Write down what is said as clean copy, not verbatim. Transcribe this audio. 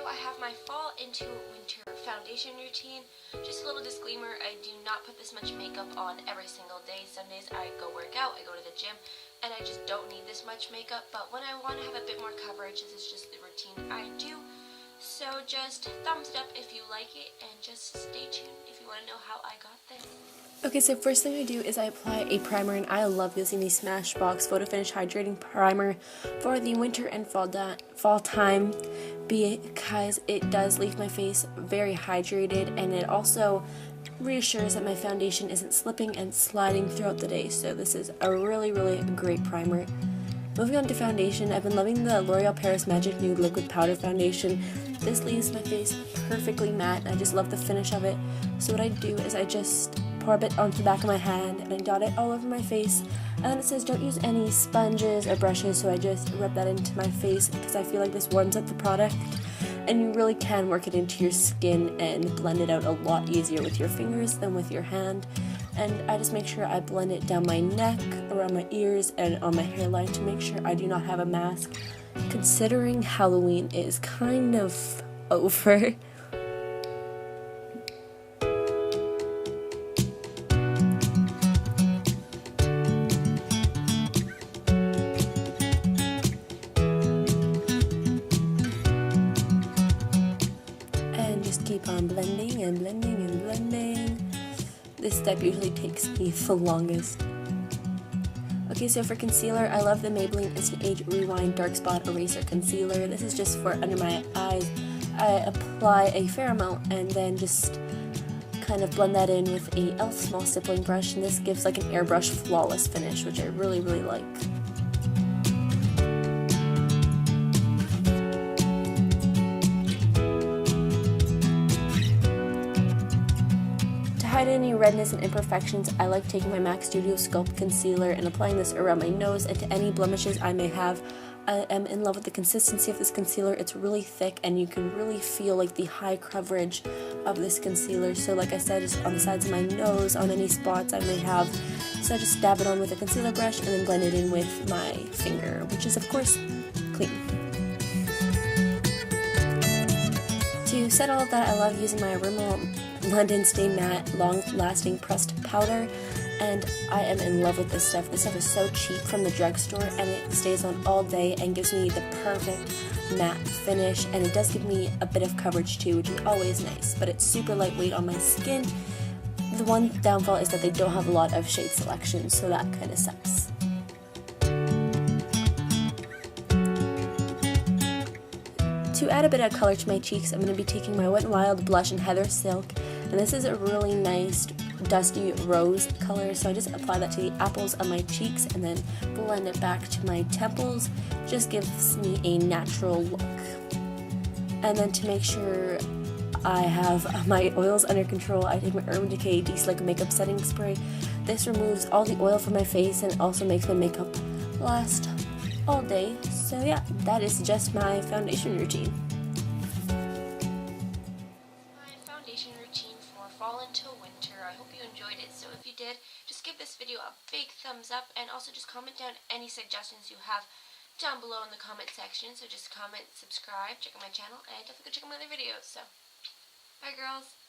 video, I have my fall into winter foundation routine. Just a little disclaimer, I do not put this much makeup on every single day. Some days I go work out, I go to the gym, and I just don't need this much makeup. But when I want to have a bit more coverage, this is just the routine I do. So just thumbs it up if you like it, and just stay tuned if you want to know how I got this. Okay, so first thing I do is I apply a primer, and I love using the SmashBox Photo Finish Hydrating Primer for the winter and fall time because it does leave my face very hydrated, and it also reassures that my foundation isn't slipping and sliding throughout the day. So this is a really great primer. Moving on to foundation, I've been loving the L'Oreal Paris Magic Nude Liquid Powder Foundation. This leaves my face perfectly matte, and I just love the finish of it. So what I do is I just pour a bit onto the back of my hand and I dot it all over my face, and then it says don't use any sponges or brushes, so I just rub that into my face because I feel like this warms up the product, and you really can work it into your skin and blend it out a lot easier with your fingers than with your hand. And I just make sure I blend it down my neck, around my ears, and on my hairline to make sure I do not have a mask, considering Halloween is kind of over. Keep on blending and blending and blending. This step usually takes me the longest. Okay, so for concealer, I love the Maybeline Instant Age Rewind Dark Spot Eraser Concealer. This is just for under my eyes. I apply a fair amount and then just kind of blend that in with a e.l.f. small stippling brush, and this gives like an airbrush flawless finish, which I really like. To hide any redness and imperfections, I like taking my MAC Studio Sculpt Concealer and applying this around my nose and to any blemishes I may have. I am in love with the consistency of this concealer. It's really thick, and you can really feel like the high coverage of this concealer. So like I said, just on the sides of my nose, on any spots I may have. So I just dab it on with a concealer brush and then blend it in with my finger, which is of course clean. To set all of that, I love using my Rimmel London Stay Matte Long-Lasting Pressed Powder, and I am in love with this stuff. This stuff is so cheap from the drugstore, and it stays on all day and gives me the perfect matte finish, and it does give me a bit of coverage too, which is always nice, but it's super lightweight on my skin. The one downfall is that they don't have a lot of shade selection, so that kind of sucks. To add a bit of color to my cheeks, I'm going to be taking my Wet n Wild blush in Heather Silk, and this is a really nice dusty rose color, so I just apply that to the apples of my cheeks and then blend it back to my temples. Just gives me a natural look. And then to make sure I have my oils under control, I take my Urban Decay Deslick Makeup Setting Spray. This removes all the oil from my face and also makes my makeup last all day. So yeah, that is just my foundation routine. My foundation routine for fall into winter. I hope you enjoyed it. So if you did, just give this video a big thumbs up, and also just comment down any suggestions you have down below in the comment section. So just comment, subscribe, check out my channel, and definitely go check out my other videos. So bye girls.